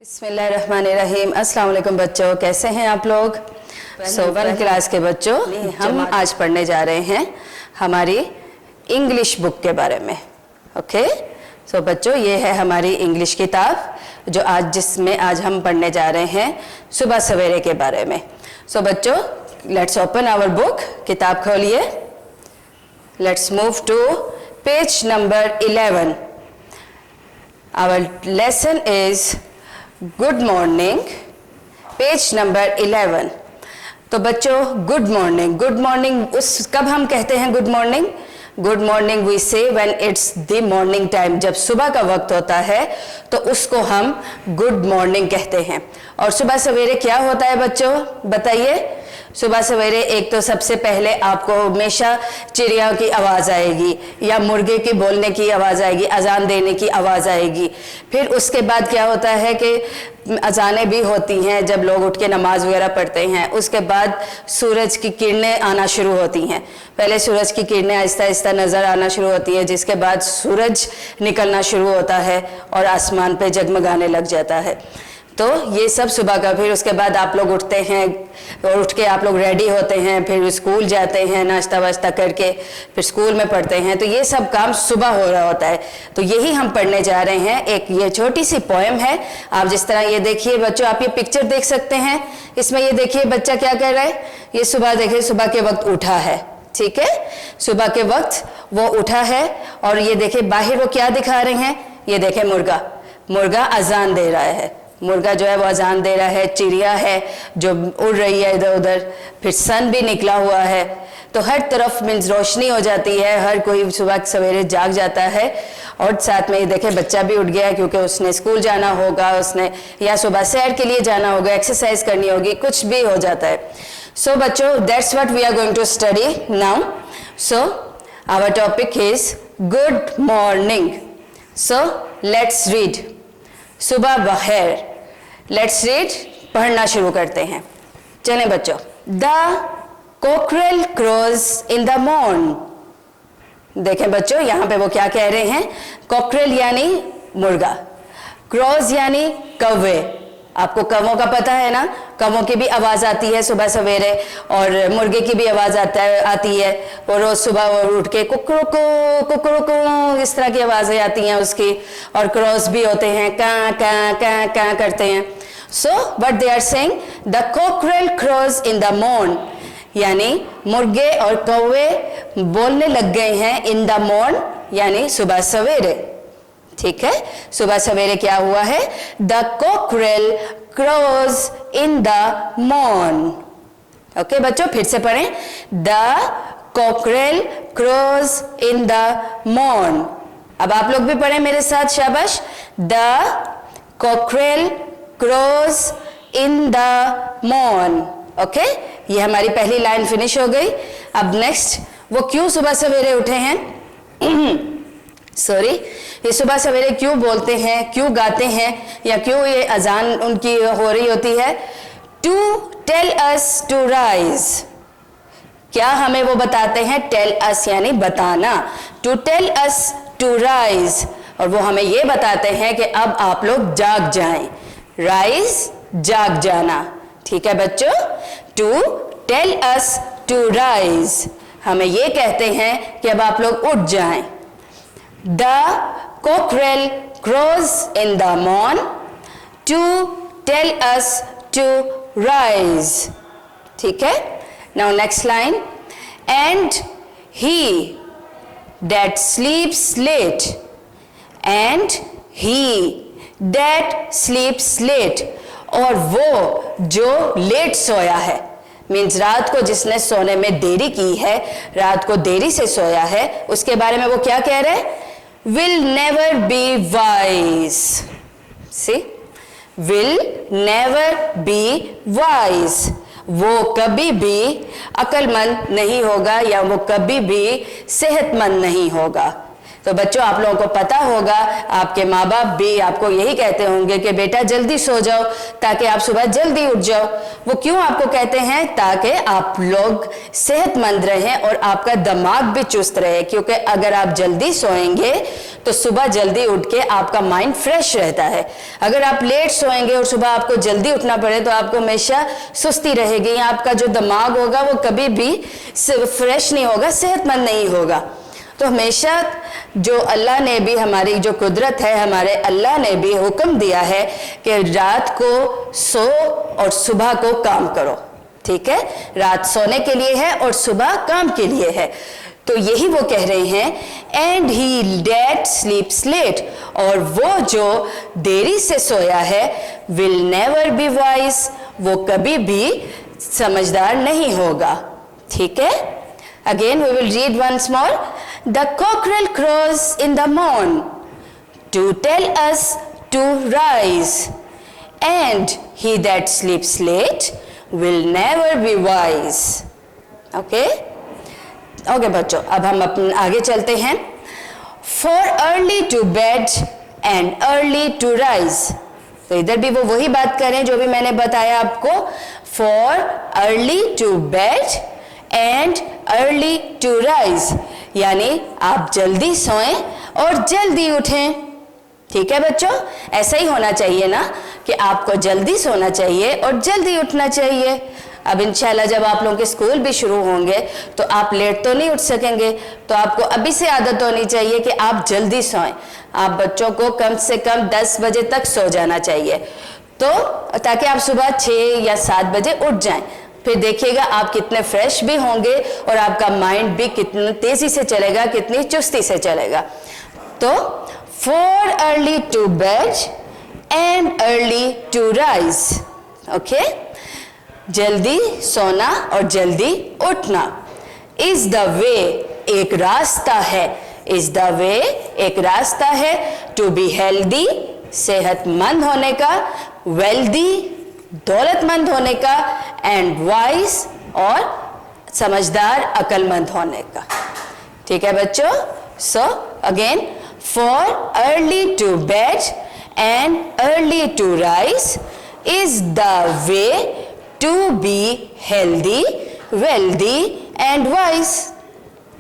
बिस्मिल्लाहिर्रहमानिर्रहीम। अस्सलाम वालेकुम बच्चों, कैसे हैं आप लोग? वन क्लास के बच्चों, हम आज पढ़ने जा रहे हैं हमारी इंग्लिश बुक के बारे में। ओके सो बच्चों, ये है हमारी इंग्लिश किताब जो जिसमें आज हम पढ़ने जा रहे हैं सुबह सवेरे के बारे में। सो बच्चों, लेट्स ओपन आवर बुक। किताब खोलिए। Let's move to page number 11। Our lesson is good morning, page number 11। तो बच्चों, गुड मॉर्निंग उस कब हम कहते हैं good morning? Good morning we say when it's the morning time, जब सुबह का वक्त होता है तो उसको हम गुड मॉर्निंग कहते हैं। और सुबह सवेरे क्या होता है बच्चों, बताइए? सुबह सवेरे एक तो सबसे पहले आपको हमेशा चिड़िया की आवाज़ आएगी या मुर्गे की बोलने की आवाज़ आएगी, अजान देने की आवाज़ आएगी। फिर उसके बाद क्या होता है कि अजानें भी होती हैं जब लोग उठ के नमाज वगैरह पढ़ते हैं। उसके बाद सूरज की किरणें आना शुरू होती हैं। पहले सूरज की किरणें आहिस्ता आहिस्ता नज़र आना शुरू होती हैं, जिसके बाद सूरज निकलना शुरू होता है और आसमान पे जगमगाने लग जाता है। तो ये सब सुबह का। फिर उसके बाद आप लोग उठते हैं और उठ के आप लोग रेडी होते हैं, फिर स्कूल जाते हैं नाश्ता वाश्ता करके, फिर स्कूल में पढ़ते हैं। तो ये सब काम सुबह हो रहा होता है। तो यही हम पढ़ने जा रहे हैं। एक ये छोटी सी पोएम है। आप जिस तरह ये देखिए बच्चों, आप ये पिक्चर देख सकते हैं। इसमें ये देखिए बच्चा क्या कर रहा है। ये सुबह देखिए, सुबह के वक्त उठा है, ठीक है? सुबह के वक्त वो उठा है और ये देखिए बाहर वो क्या दिखा रहे हैं। ये देखें मुर्गा अजान दे रहा है। मुर्गा जो है वो अजान दे रहा है। चिड़िया है जो उड़ रही है इधर उधर। फिर सन भी निकला हुआ है। तो हर तरफ मीन्स रोशनी हो जाती है। हर कोई सुबह सवेरे जाग जाता है। और साथ में ये देखें बच्चा भी उठ गया क्योंकि उसने स्कूल जाना होगा, उसने या सुबह सैर के लिए जाना होगा, एक्सरसाइज करनी होगी, कुछ भी हो जाता है। सो बच्चों, that's what we are going to study now. So our topic is good morning. So let's read. सुबह बखैर। लेट्स रीड, पढ़ना शुरू करते हैं। चलें बच्चों। The cockerel crows in the morn. देखें बच्चों, यहां पे वो क्या कह रहे हैं। कोकरेल यानी मुर्गा, क्रोज यानी कौवे। आपको कौवों का पता है ना, कौवों की भी आवाज़ आती है सुबह सवेरे और मुर्गे की भी आवाज़ आती है। और रोज़ सुबह वो उठ के कुकरू इस तरह की आवाज़ें आती हैं उसकी। और क्रॉस भी होते हैं, कां करते हैं। So what they are saying, the cockerel crows in the morn, यानी मुर्गे और कौवे बोलने लग गए हैं इन द मॉर्न, यानी सुबह सवेरे। ठीक है, सुबह सवेरे क्या हुआ है। The cockerel crows in the morn. Okay बच्चों, फिर से पढ़ें। The cockerel crows in the morn. अब आप लोग भी पढ़ें मेरे साथ, शाबाश। The cockerel crows in the morn. Okay, ये हमारी पहली लाइन फिनिश हो गई। अब नेक्स्ट, वो क्यों सुबह सवेरे उठे हैं सॉरी, ये सुबह सवेरे क्यों बोलते हैं, क्यों गाते हैं, या क्यों ये अजान उनकी हो रही होती है। To tell us to rise. क्या हमें वो बताते हैं? टेल अस यानी बताना। To tell us to rise, और वो हमें ये बताते हैं कि अब आप लोग जाग जाएं। राइज, जाग जाना। ठीक है बच्चों, to tell us to rise, हमें ये कहते हैं कि अब आप लोग उठ जाएं। The cockerel crows in the morn to tell us to rise. ठीक है? Now next line. And he that sleeps late, and he that sleeps late, और वो जो लेट सोया है, मीन्स रात को जिसने सोने में देरी की है, रात को देरी से सोया है, उसके बारे में वो क्या कह रहे हैं। will never be wise. See, will never be wise. वो कभी भी अक्लमंद नहीं होगा या वो कभी भी सेहतमंद नहीं होगा। तो बच्चों आप लोगों को पता होगा, आपके माँ बाप भी आपको यही कहते होंगे कि बेटा जल्दी सो जाओ ताकि आप सुबह जल्दी उठ जाओ। वो क्यों आपको कहते हैं? ताकि आप लोग सेहतमंद रहें और आपका दिमाग भी चुस्त रहे, क्योंकि अगर आप जल्दी सोएंगे तो सुबह जल्दी उठ के आपका माइंड फ्रेश रहता है। अगर आप लेट सोएंगे और सुबह आपको जल्दी उठना पड़े तो आपको हमेशा सुस्ती रहेगी, आपका जो दिमाग होगा वो कभी भी फ्रेश नहीं होगा, सेहतमंद नहीं होगा। तो हमेशा जो अल्लाह ने भी, हमारी जो कुदरत है, हमारे अल्लाह ने भी हुक्म दिया है कि रात को सो और सुबह को काम करो, ठीक है? रात सोने के लिए है और सुबह काम के लिए है। तो यही वो कह रहे हैं, and he that sleeps late, और वो जो देरी से सोया है, विल नेवर बी वाइज, वो कभी भी समझदार नहीं होगा, ठीक है? Again we will read once more. The cockerel crows in the morn to tell us to rise, and he that sleeps late will never be wise. Okay? Okay बच्चों, अब हम अपने आगे चलते हैं। For early to bed and early to rise, तो इधर भी वो वही बात करें जो भी मैंने बताया आपको। For early to bed and early to rise, यानी आप जल्दी सोएं और जल्दी उठें, ठीक है बच्चों? ऐसा ही होना चाहिए ना कि आपको जल्दी सोना चाहिए और जल्दी उठना चाहिए। अब इंशाल्लाह जब आप लोगों के स्कूल भी शुरू होंगे तो आप लेट तो नहीं उठ सकेंगे, तो आपको अभी से आदत होनी चाहिए कि आप जल्दी सोएं। आप बच्चों को कम से कम 10 बजे तक सो जाना चाहिए, तो ताकि आप सुबह 6 या 7 बजे उठ जाएं। फिर देखिएगा आप कितने फ्रेश भी होंगे और आपका माइंड भी कितनी तेजी से चलेगा, कितनी चुस्ती से चलेगा। तो for early to bed and early to rise, okay? जल्दी सोना और जल्दी उठना। इज द वे, एक रास्ता है, इज द वे, एक रास्ता है, टू बी हेल्दी, सेहतमंद होने का, वेल्दी, दौलतमंद होने का, एंड वाइज, और समझदार, अक्लमंद होने का, ठीक है बच्चों? So again, for early to bed and early to rise is the way to be healthy, wealthy and wise.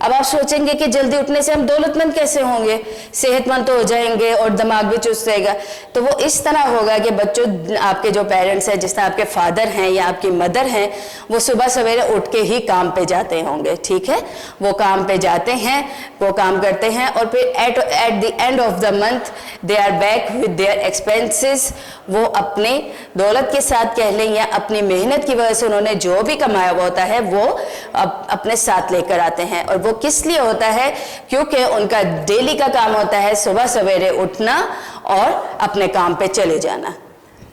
अब आप सोचेंगे कि जल्दी उठने से हम दौलतमंद कैसे होंगे, सेहतमंद तो हो जाएंगे और दिमाग भी चुस्त रहेगा। तो वो इस तरह होगा कि बच्चों, आपके जो पेरेंट्स हैं, जिस तरह आपके फादर हैं या आपकी मदर हैं, वो सुबह सवेरे उठ के ही काम पे जाते होंगे, ठीक है? वो काम पे जाते हैं, वो काम करते हैं और फिर at the end of the month they are back with their expenses. वो अपने दौलत के साथ कह लें या अपनी मेहनत की वजह से उन्होंने जो भी कमाया हुआ होता है वो अपने साथ लेकर आते हैं। और वो किस लिए होता है? क्योंकि उनका डेली का काम होता है सुबह सवेरे उठना और अपने काम पे चले जाना।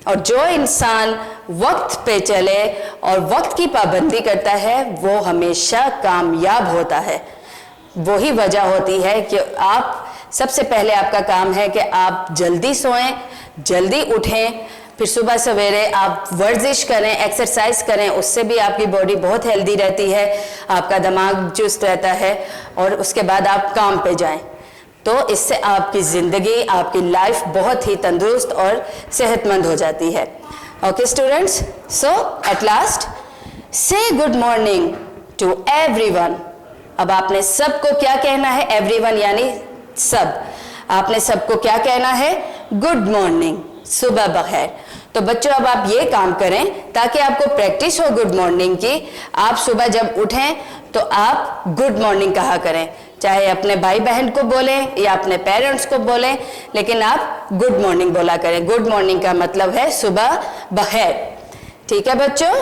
और जो इंसान वक्त पे चले और वक्त की पाबंदी करता है वो हमेशा कामयाब होता है। वही वजह होती है कि आप सबसे पहले आपका काम है कि आप जल्दी सोएं, जल्दी उठें, फिर सुबह सवेरे आप वर्जिश करें, एक्सरसाइज करें, उससे भी आपकी बॉडी बहुत हेल्दी रहती है, आपका दिमाग चुस्त रहता है, और उसके बाद आप काम पे जाएं। तो इससे आपकी ज़िंदगी, आपकी लाइफ बहुत ही तंदुरुस्त और सेहतमंद हो जाती है। Okay students, so at last से गुड मॉर्निंग टू एवरीवन। अब आपने सबको क्या कहना है? एवरीवन यानी सब। आपने सबको क्या कहना है? गुड मॉर्निंग, सुबह बखैर। तो बच्चों अब आप ये काम करें ताकि आपको प्रैक्टिस हो गुड मॉर्निंग की। आप सुबह जब उठें तो आप गुड मॉर्निंग कहा करें, चाहे अपने भाई बहन को बोलें या अपने पेरेंट्स को बोलें, लेकिन आप गुड मॉर्निंग बोला करें। गुड मॉर्निंग का मतलब है सुबह बखैर, ठीक है बच्चों?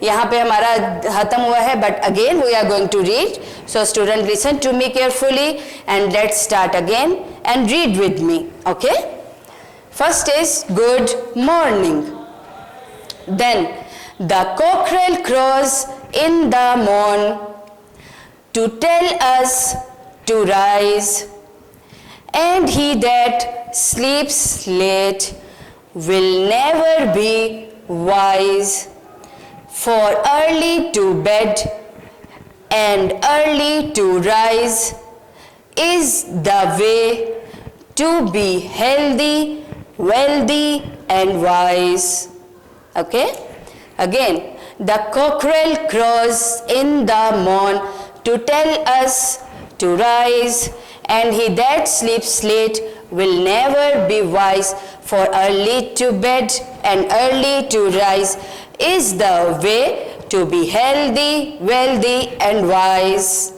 यहाँ पे हमारा खत्म हुआ है, but again we are going to read. So student listen to me carefully and let's start again and read with me, okay? First is good morning. Then the cockerel crows in the morn to tell us to rise, and he that sleeps late will never be wise. For early to bed and early to rise is the way to be healthy, wealthy and wise. Okay, again, the cockerel crows in the morn to tell us to rise, and he that sleeps late will never be wise, for early to bed and early to rise is the way to be healthy, wealthy and wise.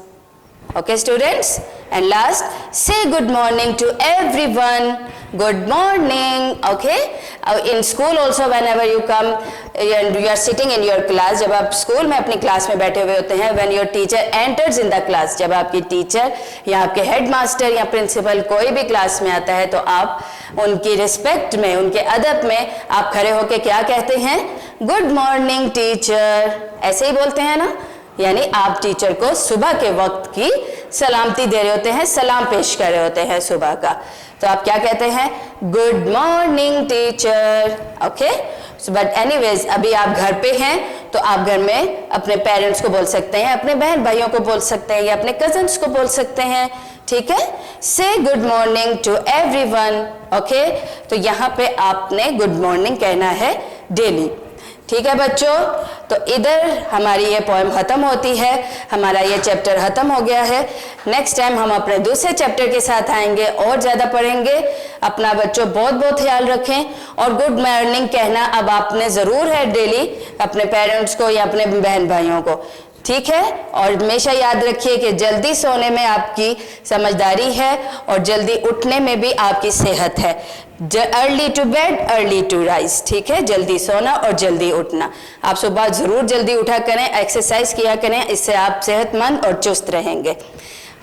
Okay students, and last, say good morning to everyone. Good morning. Okay, in school also whenever you come and you are sitting in your class, जब आप school में अपनी class में बैठे हुए होते हैं, when your teacher enters in the class, जब आपकी टीचर या आपके हेड मास्टर या प्रिंसिपल कोई भी क्लास में आता है तो आप उनकी रिस्पेक्ट में, उनके अदब में आप खड़े होके क्या कहते हैं? गुड मॉर्निंग टीचर, ऐसे ही बोलते हैं ना, यानी आप टीचर को सुबह के वक्त की सलामती दे रहे होते हैं, सलाम पेश कर रहे होते हैं सुबह का, तो आप क्या कहते हैं? Good morning teacher. Okay, but anyways अभी आप घर पे हैं तो आप घर में अपने पेरेंट्स को बोल सकते हैं, अपने बहन भाइयों को बोल सकते हैं या अपने कजन्स को बोल सकते हैं. ठीक है, say good morning to everyone. Okay, तो यहाँ पे आपने गुड मॉर्निंग कहना है डेली. ठीक है बच्चों, तो इधर हमारी ये पोएम खत्म होती है, हमारा ये चैप्टर खत्म हो गया है. नेक्स्ट टाइम हम अपने दूसरे चैप्टर के साथ आएंगे और ज़्यादा पढ़ेंगे. अपना बच्चों बहुत बहुत ख्याल रखें, और गुड मॉर्निंग कहना अब आपने ज़रूर है डेली अपने पेरेंट्स को या अपने बहन भाइयों को. ठीक है, और हमेशा याद रखिए कि जल्दी सोने में आपकी समझदारी है और जल्दी उठने में भी आपकी सेहत है. Early to bed early to rise. ठीक है, जल्दी सोना और जल्दी उठना. आप सुबह ज़रूर जल्दी उठा करें, एक्सरसाइज किया करें, इससे आप सेहतमंद और चुस्त रहेंगे.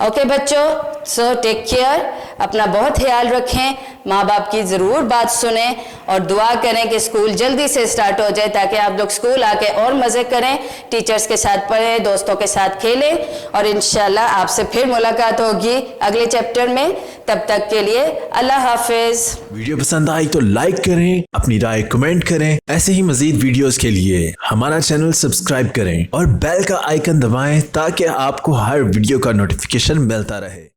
ओके बच्चों, सो टेक केयर, अपना बहुत ख्याल रखें, माँ बाप की ज़रूर बात सुने और दुआ करें कि स्कूल जल्दी से स्टार्ट हो जाए ताकि आप लोग स्कूल आके और मज़े करें, टीचर्स के साथ पढ़ें, दोस्तों के साथ खेलें, और इंशाल्लाह आपसे फिर मुलाकात होगी अगले चैप्टर में. तब तक के लिए अल्लाह हाफिज. वीडियो पसंद आई तो लाइक करें, अपनी राय कमेंट करें. ऐसे ही मजीद वीडियोस के लिए हमारा चैनल सब्सक्राइब करें और बेल का आइकन दबाएं ताकि आपको हर वीडियो का नोटिफिकेशन मिलता रहे.